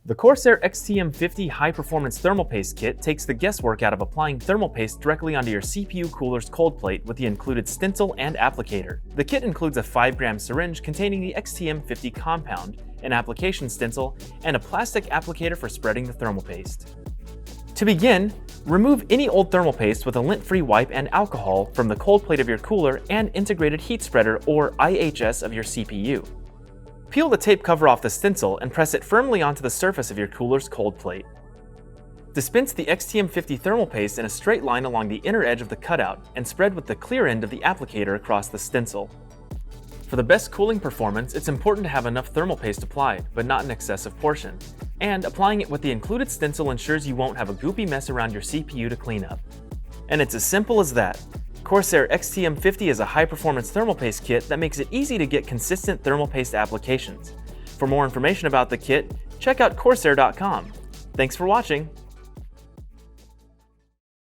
The CORSAIR XTM50 high-performance thermal paste kit takes the guesswork out of applying thermal paste directly onto your CPU cooler's cold plate with the included STENCIL and applicator. The kit includes a 5-gram syringe containing the XTM50 compound, an application stencil, and a plastic applicator for spreading the thermal paste. To begin, remove any old thermal paste with a lint-free wipe and alcohol from the cold plate of your cooler and integrated heat spreader or IHS of your CPU. Peel the tape cover off the stencil and press it firmly onto the surface of your cooler's cold plate. Dispense the XTM50 thermal paste in a straight line along the inner edge of the cutout and spread with the clear end of the applicator across the stencil. For the best cooling performance, it's important to have enough thermal paste applied, but not an excessive portion. And applying it with the included stencil ensures you won't have a goopy mess around your CPU to clean up. And it's as simple as that. CORSAIR XTM50 is a high-performance thermal paste kit that makes it easy to get consistent thermal paste applications. For more information about the kit, check out corsair.com. Thanks for watching!